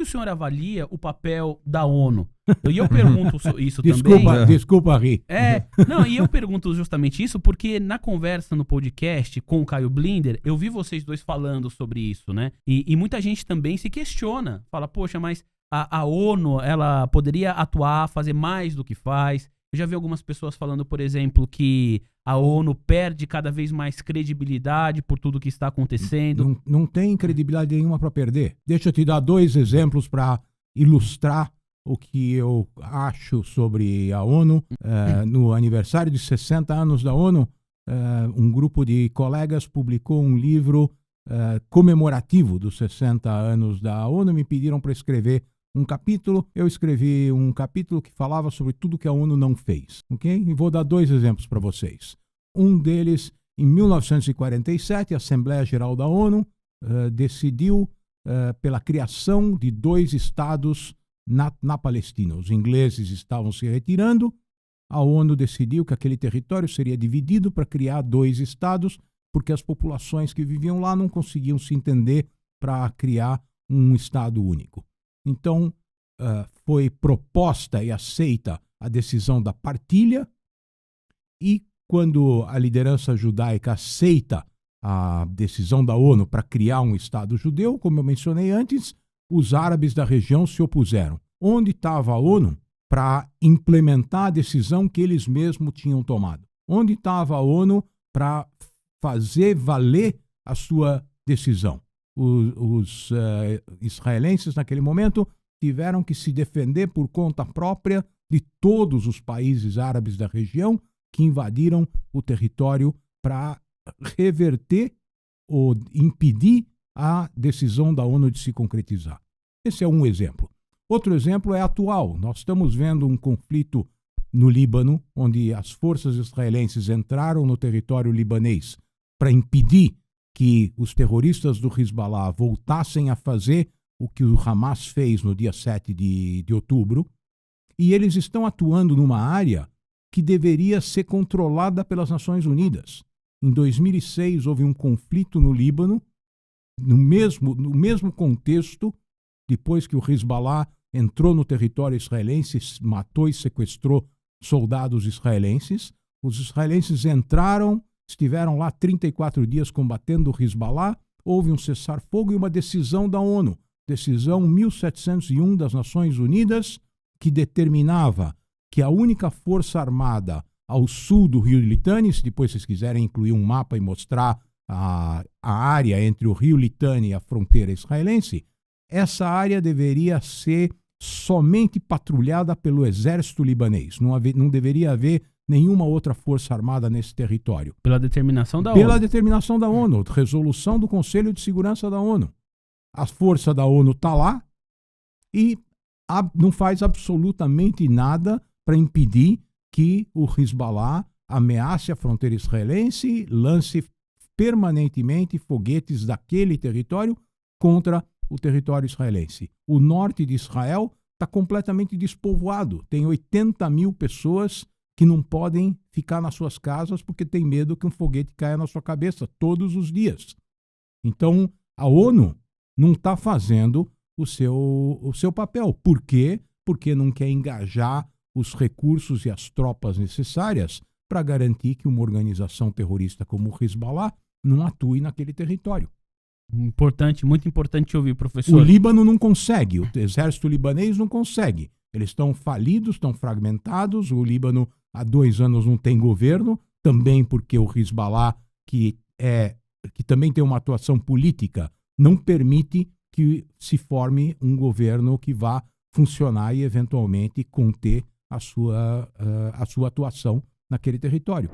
que o senhor avalia o papel da ONU? E eu pergunto isso também... Desculpa, Ri. E eu pergunto justamente isso porque na conversa no podcast com o Caio Blinder, eu vi vocês dois falando sobre isso, né? E muita gente também se questiona. Fala, poxa, mas a ONU, ela poderia atuar, fazer mais do que faz. Eu já vi algumas pessoas falando, por exemplo, que a ONU perde cada vez mais credibilidade por tudo que está acontecendo. Não tem credibilidade nenhuma para perder. Deixa eu te dar 2 exemplos para ilustrar o que eu acho sobre a ONU. No aniversário de 60 anos da ONU, um grupo de colegas publicou um livro comemorativo dos 60 anos da ONU. Me pediram para escrever um capítulo. Eu escrevi um capítulo que falava sobre tudo que a ONU não fez, ok? E vou dar 2 exemplos para vocês. Um deles, em 1947, a Assembleia Geral da ONU decidiu pela criação de 2 estados na Palestina. Os ingleses estavam se retirando, a ONU decidiu que aquele território seria dividido para criar 2 estados, porque as populações que viviam lá não conseguiam se entender para criar um estado único. Então, foi proposta e aceita a decisão da partilha, e quando a liderança judaica aceita a decisão da ONU para criar um Estado judeu, como eu mencionei antes, os árabes da região se opuseram. Onde estava a ONU para implementar a decisão que eles mesmos tinham tomado? Onde estava a ONU para fazer valer a sua decisão? Os israelenses, naquele momento, tiveram que se defender por conta própria de todos os países árabes da região que invadiram o território para reverter ou impedir a decisão da ONU de se concretizar. Esse é um exemplo. Outro exemplo é atual. Nós estamos vendo um conflito no Líbano, onde as forças israelenses entraram no território libanês para impedir que os terroristas do Hezbollah voltassem a fazer o que o Hamas fez no dia 7 de outubro, e eles estão atuando numa área que deveria ser controlada pelas Nações Unidas. Em 2006, houve um conflito no Líbano, no mesmo contexto, depois que o Hezbollah entrou no território israelense, matou e sequestrou soldados israelenses. Os israelenses entraram, estiveram lá 34 dias combatendo o Hezbollah, houve um cessar-fogo e uma decisão da ONU, decisão 1701 das Nações Unidas, que determinava que a única força armada ao sul do Rio Litani, se depois vocês quiserem incluir um mapa e mostrar a área entre o Rio Litani e a fronteira israelense, essa área deveria ser somente patrulhada pelo exército libanês. Não deveria haver nenhuma outra força armada nesse território. Pela determinação da ONU. Pela determinação da ONU, resolução do Conselho de Segurança da ONU. A força da ONU está lá e não faz absolutamente nada para impedir que o Hezbollah ameace a fronteira israelense, lance permanentemente foguetes daquele território contra o território israelense. O norte de Israel está completamente despovoado. Tem 80 mil pessoas que não podem ficar nas suas casas porque tem medo que um foguete caia na sua cabeça todos os dias. Então, a ONU não está fazendo o seu papel. Por quê? Porque não quer engajar os recursos e as tropas necessárias para garantir que uma organização terrorista como o Hezbollah não atue naquele território. Importante, muito importante ouvir, professor. O Líbano não consegue, o exército libanês não consegue. Eles estão falidos, estão fragmentados. O Líbano há 2 anos não tem governo, também porque o Hezbollah, que também tem uma atuação política, não permite que se forme um governo que vá funcionar e eventualmente conter a sua atuação naquele território.